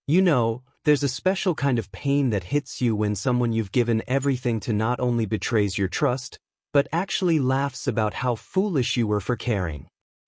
You know, there's a special kind of pain that hits you when someone you've given everything to not only betrays your trust, but actually laughs about how foolish you were for caring.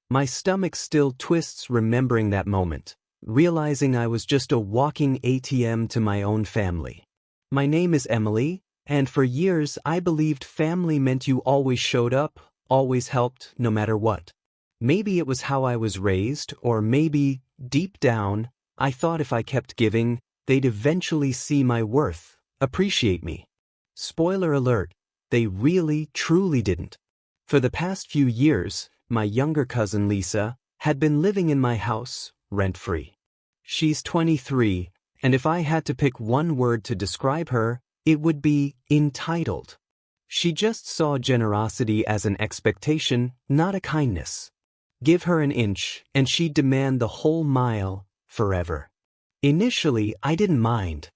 My stomach still twists remembering that moment, realizing I was just a walking ATM to my own family. My name is Emily, and for years I believed family meant you always showed up, always helped, no matter what. Maybe it was how I was raised, or maybe, deep down, I thought if I kept giving, they'd eventually see my worth, appreciate me. Spoiler alert, they really, truly didn't. For the past few years, my younger cousin Lisa had been living in my house, rent-free. She's 23, and if I had to pick one word to describe her, it would be entitled. She just saw generosity as an expectation, not a kindness. Give her an inch, and she'd demand the whole mile, forever. Initially, I didn't mind.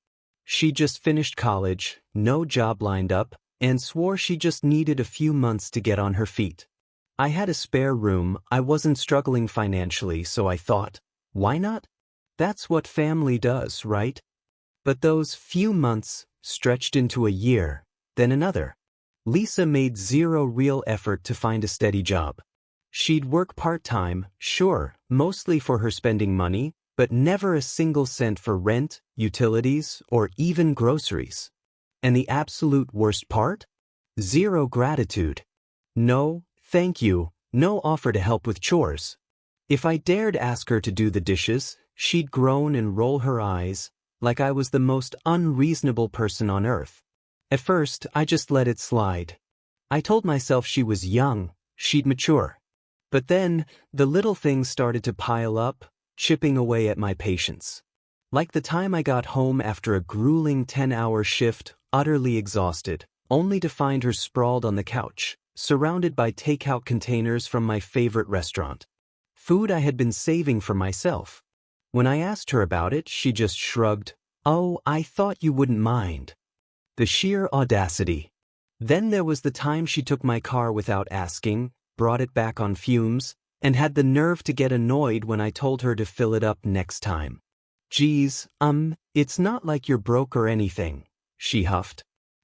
She just finished college, no job lined up, and swore she just needed a few months to get on her feet. I had a spare room, I wasn't struggling financially, so I thought, why not? That's what family does, right? But those few months stretched into a year, then another. Lisa made zero real effort to find a steady job. She'd work part-time, sure, mostly for her spending money, but never a single cent for rent, utilities, or even groceries. And the absolute worst part? Zero gratitude. No, thank you, no offer to help with chores. If I dared ask her to do the dishes, she'd groan and roll her eyes, like I was the most unreasonable person on earth. At first, I just let it slide. I told myself she was young, she'd mature. But then, the little things started to pile up, chipping away at my patience. Like the time I got home after a grueling 10-hour shift, utterly exhausted, only to find her sprawled on the couch, surrounded by takeout containers from my favorite restaurant. Food I had been saving for myself. When I asked her about it, she just shrugged. Oh, I thought you wouldn't mind. The sheer audacity. Then there was the time she took my car without asking, brought it back on fumes, and had the nerve to get annoyed when I told her to fill it up next time. Geez, it's not like you're broke or anything, she huffed.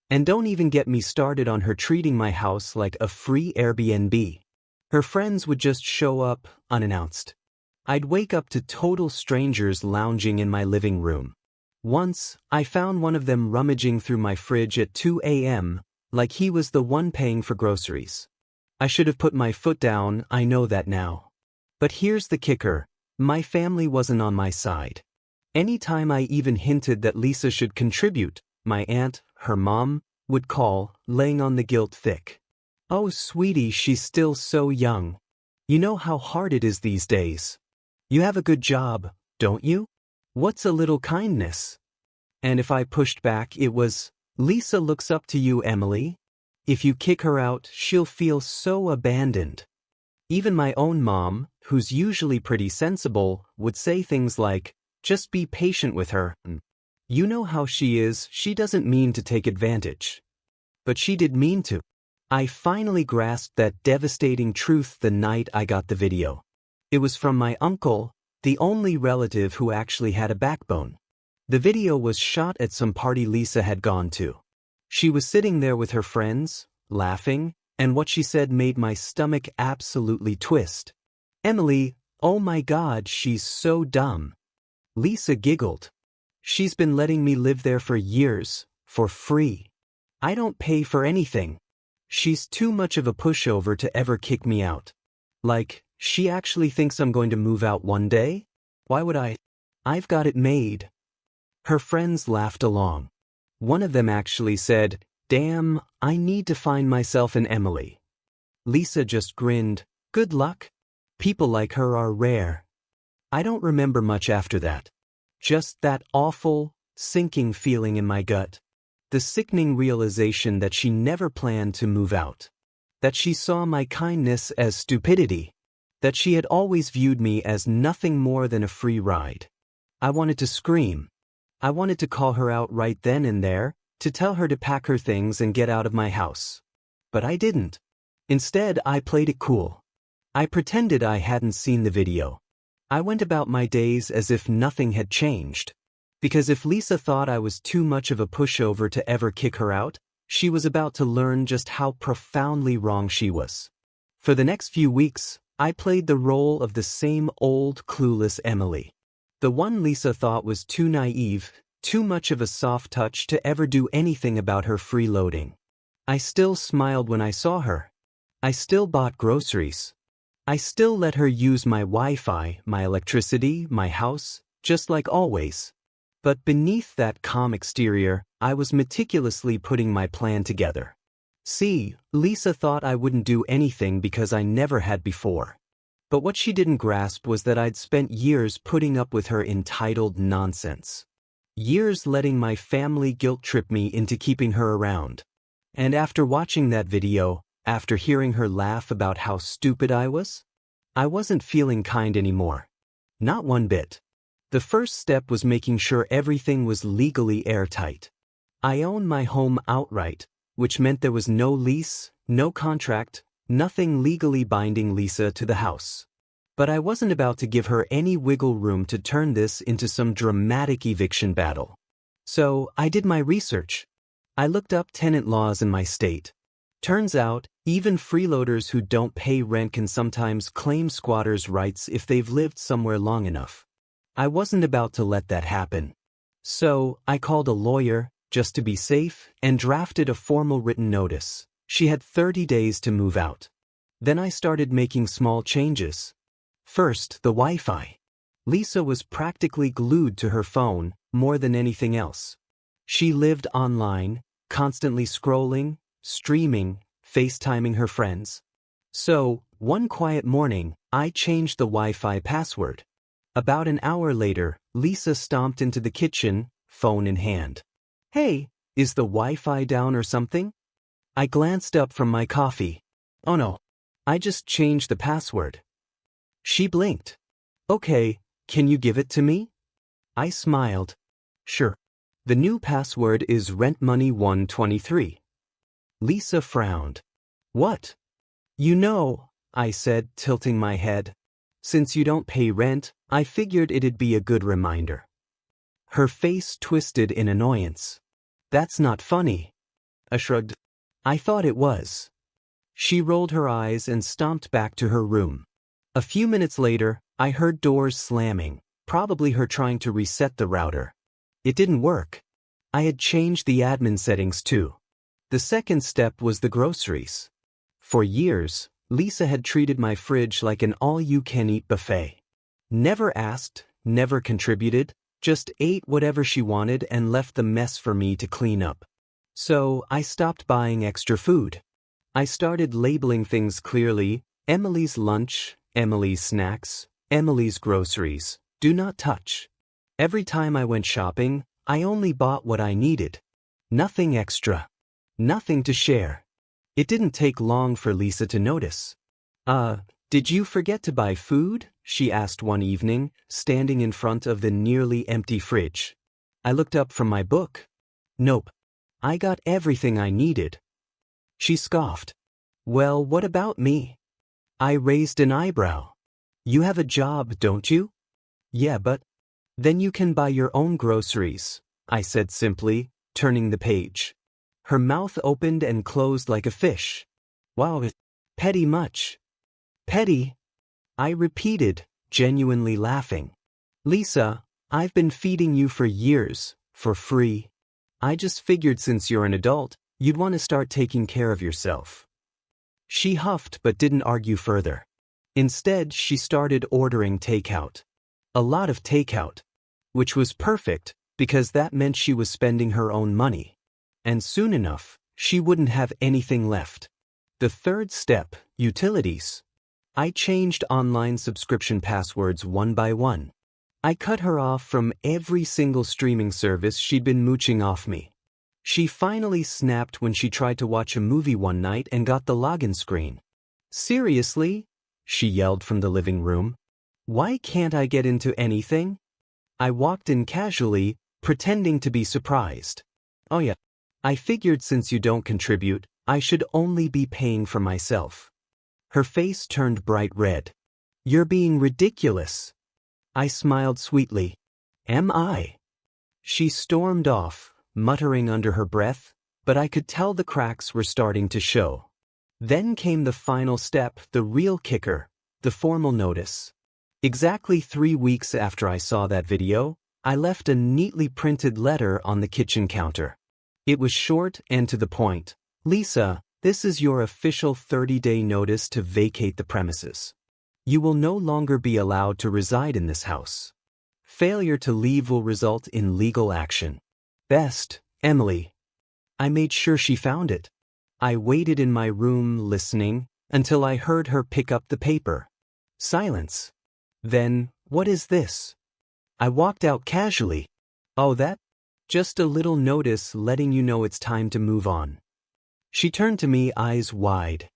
And don't even get me started on her treating my house like a free Airbnb. Her friends would just show up, unannounced. I'd wake up to total strangers lounging in my living room. Once, I found one of them rummaging through my fridge at 2 a.m., like he was the one paying for groceries. I should have put my foot down, I know that now. But here's the kicker, my family wasn't on my side. Anytime I even hinted that Lisa should contribute, my aunt, her mom, would call, laying on the guilt thick. Oh, sweetie, she's still so young. You know how hard it is these days. You have a good job, don't you? What's a little kindness? And if I pushed back, it was, Lisa looks up to you, Emily. If you kick her out, she'll feel so abandoned. Even my own mom, who's usually pretty sensible, would say things like, just be patient with her. You know how she is, she doesn't mean to take advantage. But she did mean to. I finally grasped that devastating truth the night I got the video. It was from my uncle, the only relative who actually had a backbone. The video was shot at some party Lisa had gone to. She was sitting there with her friends, laughing, and what she said made my stomach absolutely twist. Emily, oh my God, she's so dumb. Lisa giggled. She's been letting me live there for years, for free. I don't pay for anything. She's too much of a pushover to ever kick me out. Like, she actually thinks I'm going to move out one day? Why would I? I've got it made. Her friends laughed along. One of them actually said, damn, I need to find myself an Emily. Lisa just grinned, good luck. People like her are rare. I don't remember much after that. Just that awful, sinking feeling in my gut. The sickening realization that she never planned to move out. That she saw my kindness as stupidity. That she had always viewed me as nothing more than a free ride. I wanted to scream. I wanted to call her out right then and there, to tell her to pack her things and get out of my house. But I didn't. Instead, I played it cool. I pretended I hadn't seen the video. I went about my days as if nothing had changed. Because if Lisa thought I was too much of a pushover to ever kick her out, she was about to learn just how profoundly wrong she was. For the next few weeks, I played the role of the same old, clueless Emily. The one Lisa thought was too naive, too much of a soft touch to ever do anything about her freeloading. I still smiled when I saw her. I still bought groceries. I still let her use my Wi-Fi, my electricity, my house, just like always. But beneath that calm exterior, I was meticulously putting my plan together. See, Lisa thought I wouldn't do anything because I never had before. But what she didn't grasp was that I'd spent years putting up with her entitled nonsense. Years letting my family guilt-trip me into keeping her around. And after watching that video, after hearing her laugh about how stupid I wasn't feeling kind anymore. Not one bit. The first step was making sure everything was legally airtight. I own my home outright, which meant there was no lease, no contract, nothing legally binding Lisa to the house. But I wasn't about to give her any wiggle room to turn this into some dramatic eviction battle. So I did my research. I looked up tenant laws in my state. Turns out, even freeloaders who don't pay rent can sometimes claim squatters' rights if they've lived somewhere long enough. I wasn't about to let that happen. So I called a lawyer, just to be safe, and drafted a formal written notice. She had 30 days to move out. Then I started making small changes. First, the Wi-Fi. Lisa was practically glued to her phone, more than anything else. She lived online, constantly scrolling, streaming, FaceTiming her friends. So, one quiet morning, I changed the Wi-Fi password. About an hour later, Lisa stomped into the kitchen, phone in hand. Hey, is the Wi-Fi down or something? I glanced up from my coffee. Oh no, I just changed the password. She blinked. Okay, can you give it to me? I smiled. Sure. The new password is rentmoney123. Lisa frowned. What? You know, I said, tilting my head. Since you don't pay rent, I figured it'd be a good reminder. Her face twisted in annoyance. That's not funny. I shrugged. I thought it was. She rolled her eyes and stomped back to her room. A few minutes later, I heard doors slamming, probably her trying to reset the router. It didn't work. I had changed the admin settings too. The second step was the groceries. For years, Lisa had treated my fridge like an all-you-can-eat buffet. Never asked, never contributed, just ate whatever she wanted and left the mess for me to clean up. So I stopped buying extra food. I started labeling things clearly: Emily's lunch, Emily's snacks, Emily's groceries, do not touch. Every time I went shopping, I only bought what I needed. Nothing extra. Nothing to share. It didn't take long for Lisa to notice. Did you forget to buy food? She asked one evening, standing in front of the nearly empty fridge. I looked up from my book. Nope. I got everything I needed. She scoffed. Well, what about me? I raised an eyebrow. You have a job, don't you? Yeah, but then you can buy your own groceries, I said simply, turning the page. Her mouth opened and closed like a fish. Wow, petty much. Petty? I repeated, genuinely laughing. Lisa, I've been feeding you for years, for free. I just figured since you're an adult, you'd want to start taking care of yourself. She huffed but didn't argue further. Instead, she started ordering takeout. A lot of takeout. Which was perfect, because that meant she was spending her own money. And soon enough, she wouldn't have anything left. The third step, utilities. I changed online subscription passwords one by one. I cut her off from every single streaming service she'd been mooching off me. She finally snapped when she tried to watch a movie one night and got the login screen. Seriously? She yelled from the living room. Why can't I get into anything? I walked in casually, pretending to be surprised. Oh yeah, I figured since you don't contribute, I should only be paying for myself. Her face turned bright red. You're being ridiculous. I smiled sweetly. Am I? She stormed off, muttering under her breath, but I could tell the cracks were starting to show. Then came the final step, the real kicker, the formal notice. Exactly 3 weeks after I saw that video, I left a neatly printed letter on the kitchen counter. It was short and to the point. Lisa, this is your official 30-day notice to vacate the premises. You will no longer be allowed to reside in this house. Failure to leave will result in legal action. Best, Emily. I made sure she found it. I waited in my room listening until I heard her pick up the paper. Silence. Then, what is this? I walked out casually. Oh, that? Just a little notice letting you know it's time to move on. She turned to me, eyes wide.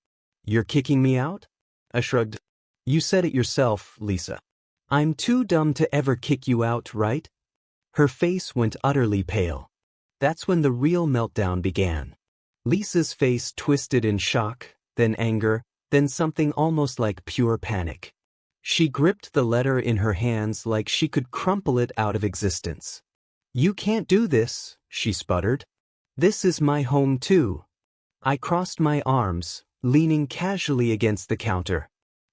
You're kicking me out? I shrugged. You said it yourself, Lisa. I'm too dumb to ever kick you out, right? Her face went utterly pale. That's when the real meltdown began. Lisa's face twisted in shock, then anger, then something almost like pure panic. She gripped the letter in her hands like she could crumple it out of existence. You can't do this, she sputtered. This is my home too. I crossed my arms, leaning casually against the counter.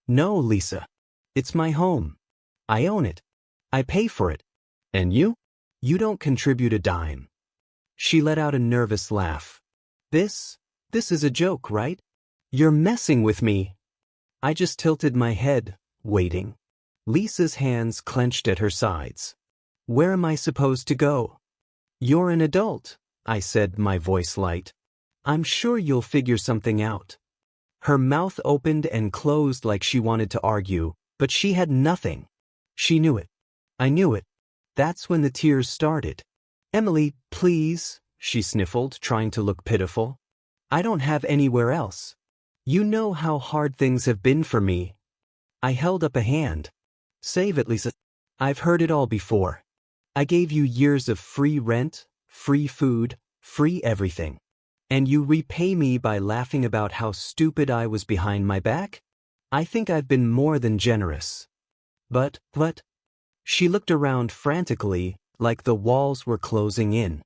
No, Lisa. It's my home. I own it. I pay for it. And you? You don't contribute a dime. She let out a nervous laugh. This is a joke, right? You're messing with me. I just tilted my head, waiting. Lisa's hands clenched at her sides. Where am I supposed to go? You're an adult, I said, my voice light. I'm sure you'll figure something out. Her mouth opened and closed like she wanted to argue, but she had nothing. She knew it. I knew it. That's when the tears started. Emily, please, she sniffled, trying to look pitiful. I don't have anywhere else. You know how hard things have been for me. I held up a hand. Save it, Lisa. I've heard it all before. I gave you years of free rent, free food, free everything. And you repay me by laughing about how stupid I was behind my back? I think I've been more than generous. But, she looked around frantically, like the walls were closing in.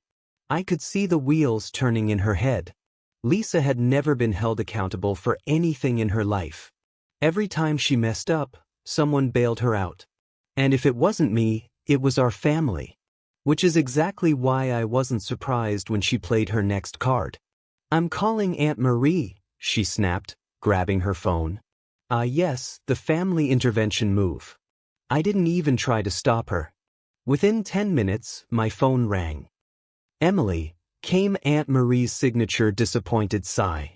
I could see the wheels turning in her head. Lisa had never been held accountable for anything in her life. Every time she messed up, someone bailed her out. And if it wasn't me, it was our family. Which is exactly why I wasn't surprised when she played her next card. I'm calling Aunt Marie, she snapped, grabbing her phone. Yes, the family intervention move. I didn't even try to stop her. Within 10 minutes, my phone rang. Emily, came Aunt Marie's signature disappointed sigh.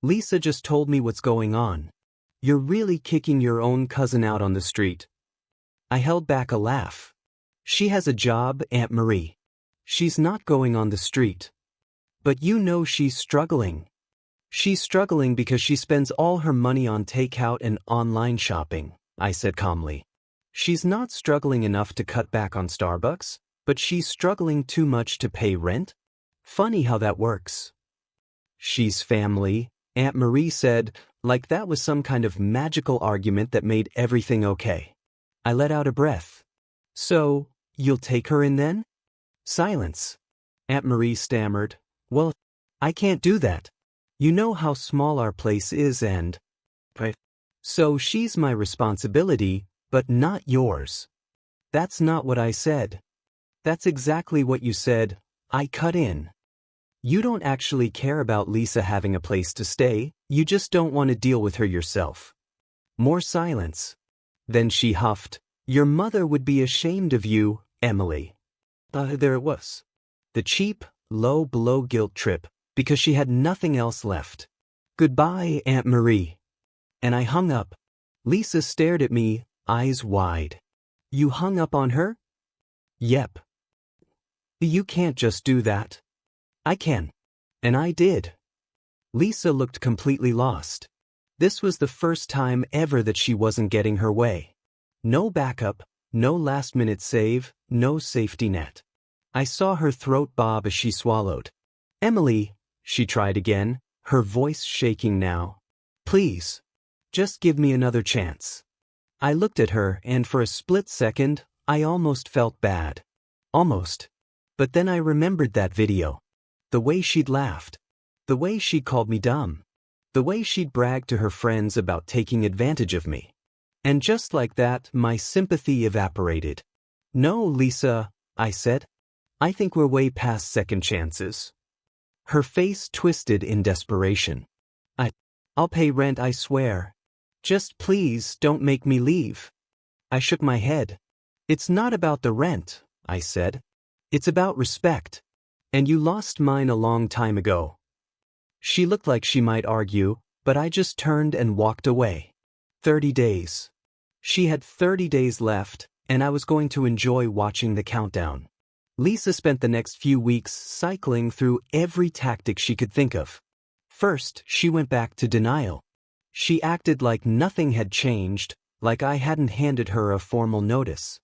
Lisa just told me what's going on. You're really kicking your own cousin out on the street. I held back a laugh. She has a job, Aunt Marie. She's not going on the street. But you know she's struggling. She's struggling because she spends all her money on takeout and online shopping, I said calmly. She's not struggling enough to cut back on Starbucks, but she's struggling too much to pay rent. Funny how that works. She's family, Aunt Marie said, like that was some kind of magical argument that made everything okay. I let out a breath. So, you'll take her in then? Silence. Aunt Marie stammered. Well, I can't do that. You know how small our place is and... So she's my responsibility, but not yours. That's not what I said. That's exactly what you said. I cut in. You don't actually care about Lisa having a place to stay, you just don't want to deal with her yourself. More silence. Then she huffed. Your mother would be ashamed of you, Emily. There it was. The cheap, low-blow guilt trip, because she had nothing else left. Goodbye, Aunt Marie. And I hung up. Lisa stared at me, eyes wide. You hung up on her? Yep. You can't just do that. I can. And I did. Lisa looked completely lost. This was the first time ever that she wasn't getting her way. No backup, no last-minute save, no safety net. I saw her throat bob as she swallowed. Emily, she tried again, her voice shaking now. Please. Just give me another chance. I looked at her and for a split second, I almost felt bad. Almost. But then I remembered that video. The way she'd laughed. The way she'd called me dumb. The way she'd bragged to her friends about taking advantage of me. And just like that, my sympathy evaporated. "No, Lisa," I said. "I think we're way past second chances." Her face twisted in desperation. I'll pay rent, I swear. Just please don't make me leave." I shook my head. "It's not about the rent," I said. "It's about respect. And you lost mine a long time ago." She looked like she might argue, but I just turned and walked away. 30 days. She had 30 days left, and I was going to enjoy watching the countdown. Lisa spent the next few weeks cycling through every tactic she could think of. First, she went back to denial. She acted like nothing had changed, like I hadn't handed her a formal notice.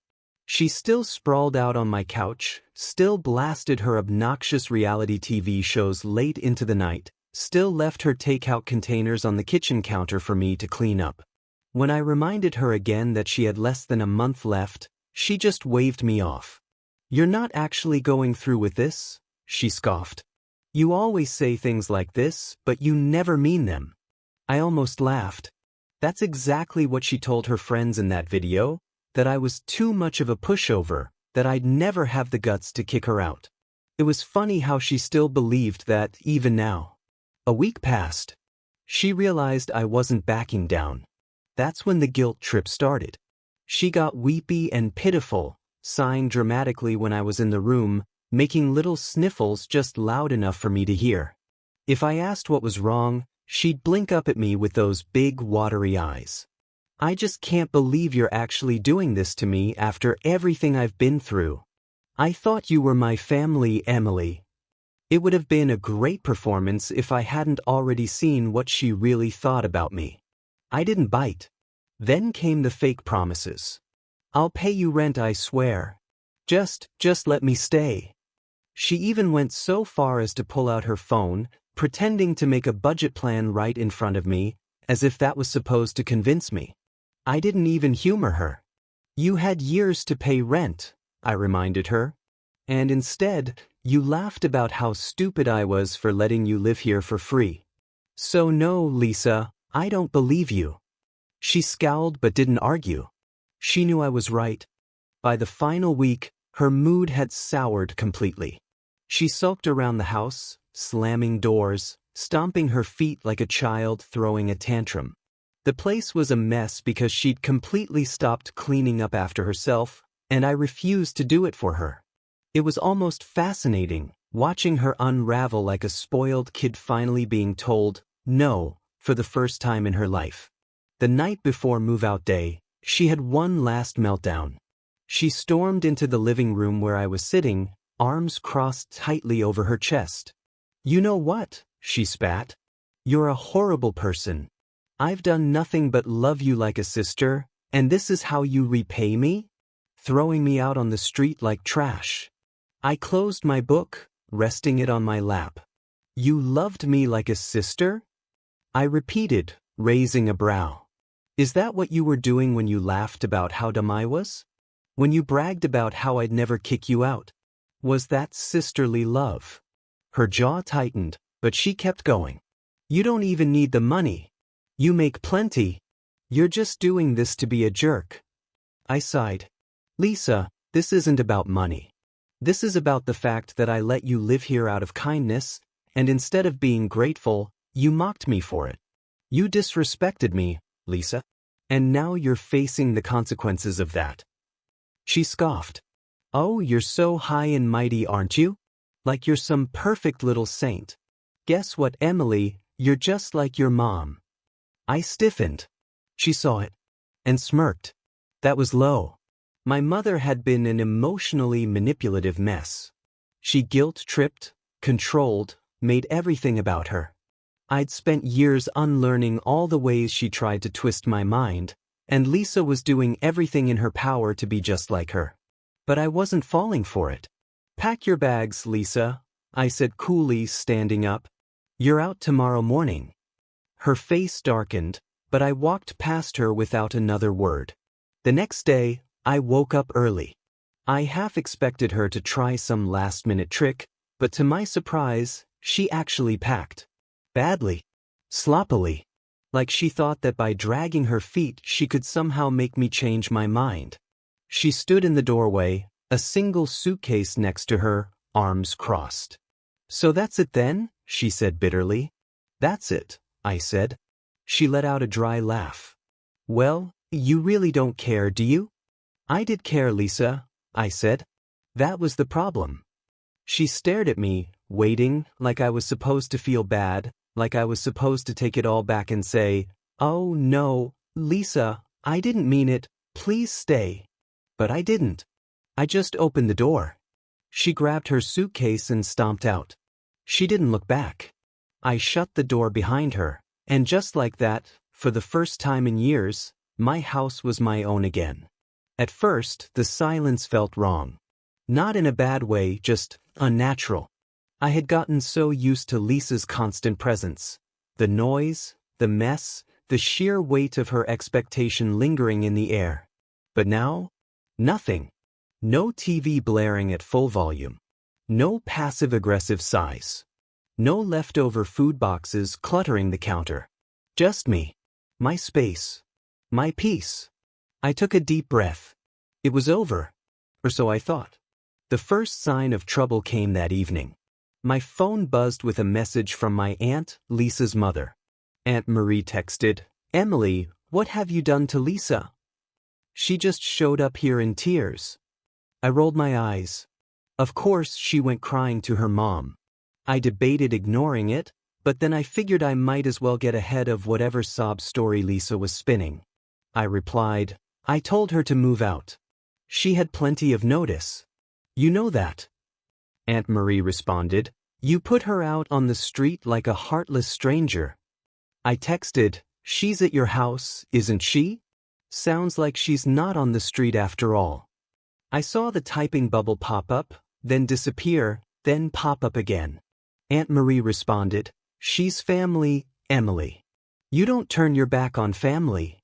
She still sprawled out on my couch, still blasted her obnoxious reality TV shows late into the night, still left her takeout containers on the kitchen counter for me to clean up. When I reminded her again that she had less than a month left, she just waved me off. "You're not actually going through with this?" she scoffed. "You always say things like this, but you never mean them." I almost laughed. That's exactly what she told her friends in that video, that I was too much of a pushover, that I'd never have the guts to kick her out. It was funny how she still believed that even now. A week passed. She realized I wasn't backing down. That's when the guilt trip started. She got weepy and pitiful, sighing dramatically when I was in the room, making little sniffles just loud enough for me to hear. If I asked what was wrong, she'd blink up at me with those big watery eyes. "I just can't believe you're actually doing this to me after everything I've been through. I thought you were my family, Emily." It would have been a great performance if I hadn't already seen what she really thought about me. I didn't bite. Then came the fake promises. "I'll pay you rent, I swear. Just let me stay." She even went so far as to pull out her phone, pretending to make a budget plan right in front of me, as if that was supposed to convince me. I didn't even humor her. "You had years to pay rent," I reminded her. "And instead, you laughed about how stupid I was for letting you live here for free. So no, Lisa, I don't believe you." She scowled but didn't argue. She knew I was right. By the final week, her mood had soured completely. She sulked around the house, slamming doors, stomping her feet like a child throwing a tantrum. The place was a mess because she'd completely stopped cleaning up after herself, and I refused to do it for her. It was almost fascinating, watching her unravel like a spoiled kid finally being told no for the first time in her life. The night before move-out day, she had one last meltdown. She stormed into the living room where I was sitting, arms crossed tightly over her chest. "You know what?" she spat. "You're a horrible person. I've done nothing but love you like a sister, and this is how you repay me? Throwing me out on the street like trash." I closed my book, resting it on my lap. "You loved me like a sister?" I repeated, raising a brow. "Is that what you were doing when you laughed about how dumb I was? When you bragged about how I'd never kick you out? Was that sisterly love?" Her jaw tightened, but she kept going. "You don't even need the money. You make plenty. You're just doing this to be a jerk." I sighed. "Lisa, this isn't about money. This is about the fact that I let you live here out of kindness, and instead of being grateful, you mocked me for it. You disrespected me, Lisa. And now you're facing the consequences of that." She scoffed. "Oh, you're so high and mighty, aren't you? Like you're some perfect little saint. Guess what, Emily, you're just like your mom." I stiffened. She saw it. And smirked. That was low. My mother had been an emotionally manipulative mess. She guilt-tripped, controlled, made everything about her. I'd spent years unlearning all the ways she tried to twist my mind, and Lisa was doing everything in her power to be just like her. But I wasn't falling for it. "Pack your bags, Lisa," I said coolly, standing up. "You're out tomorrow morning." Her face darkened, but I walked past her without another word. The next day, I woke up early. I half expected her to try some last-minute trick, but to my surprise, she actually packed. Badly. Sloppily. Like she thought that by dragging her feet she could somehow make me change my mind. She stood in the doorway, a single suitcase next to her, arms crossed. "So that's it then?" she said bitterly. "That's it," I said. She let out a dry laugh. "Well, you really don't care, do you?" "I did care, Lisa," I said. "That was the problem." She stared at me, waiting, like I was supposed to feel bad, like I was supposed to take it all back and say, "Oh no, Lisa, I didn't mean it, please stay." But I didn't. I just opened the door. She grabbed her suitcase and stomped out. She didn't look back. I shut the door behind her, and just like that, for the first time in years, my house was my own again. At first, the silence felt wrong. Not in a bad way, just unnatural. I had gotten so used to Lisa's constant presence. The noise, the mess, the sheer weight of her expectation lingering in the air. But now, nothing. No TV blaring at full volume. No passive-aggressive sighs. No leftover food boxes cluttering the counter. Just me. My space. My peace. I took a deep breath. It was over. Or so I thought. The first sign of trouble came that evening. My phone buzzed with a message from my aunt, Lisa's mother. Aunt Marie texted, "Emily, what have you done to Lisa? She just showed up here in tears." I rolled my eyes. Of course, she went crying to her mom. I debated ignoring it, but then I figured I might as well get ahead of whatever sob story Lisa was spinning. I replied, "I told her to move out. She had plenty of notice. You know that." Aunt Marie responded, "You put her out on the street like a heartless stranger." I texted, "She's at your house, isn't she? Sounds like she's not on the street after all." I saw the typing bubble pop up, then disappear, then pop up again. Aunt Marie responded, "She's family, Emily. You don't turn your back on family."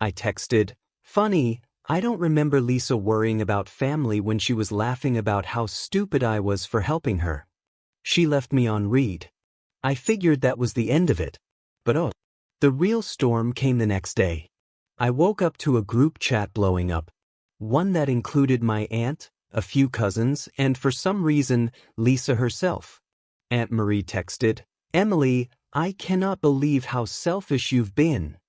I texted, "Funny, I don't remember Lisa worrying about family when she was laughing about how stupid I was for helping her." She left me on read. I figured that was the end of it. But oh, the real storm came the next day. I woke up to a group chat blowing up. One that included my aunt, a few cousins, and for some reason, Lisa herself. Aunt Marie texted, "Emily, I cannot believe how selfish you've been."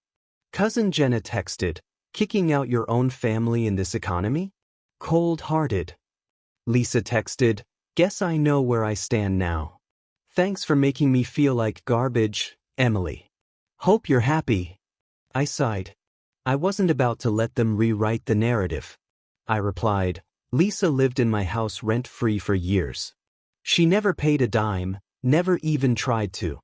Cousin Jenna texted, "Kicking out your own family in this economy? Cold-hearted." Lisa texted, "Guess I know where I stand now. Thanks for making me feel like garbage, Emily. Hope you're happy." I sighed. I wasn't about to let them rewrite the narrative. I replied, "Lisa lived in my house rent-free for years. She never paid a dime, never even tried to.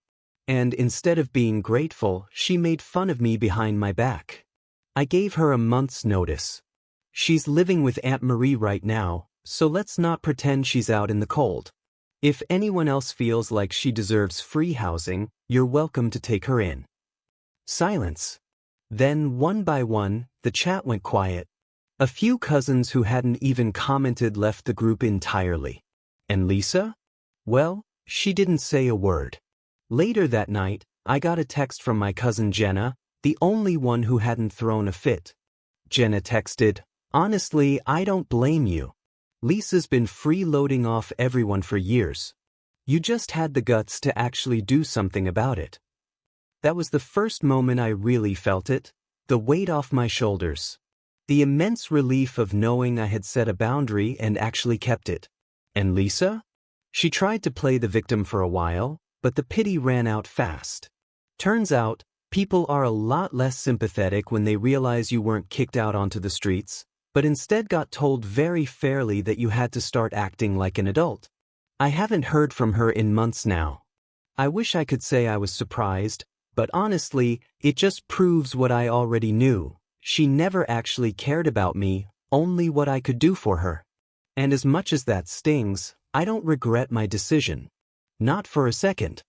And instead of being grateful, she made fun of me behind my back. I gave her a month's notice. She's living with Aunt Marie right now, so let's not pretend she's out in the cold. If anyone else feels like she deserves free housing, you're welcome to take her in." Silence. Then, one by one, the chat went quiet. A few cousins who hadn't even commented left the group entirely. And Lisa? Well, she didn't say a word. Later that night, I got a text from my cousin Jenna, the only one who hadn't thrown a fit. Jenna texted, "Honestly, I don't blame you. Lisa's been freeloading off everyone for years. You just had the guts to actually do something about it." That was the first moment I really felt it, the weight off my shoulders. The immense relief of knowing I had set a boundary and actually kept it. And Lisa? She tried to play the victim for a while, but the pity ran out fast. Turns out, people are a lot less sympathetic when they realize you weren't kicked out onto the streets, but instead got told very fairly that you had to start acting like an adult. I haven't heard from her in months now. I wish I could say I was surprised, but honestly, it just proves what I already knew. She never actually cared about me, only what I could do for her. And as much as that stings, I don't regret my decision. Not for a second.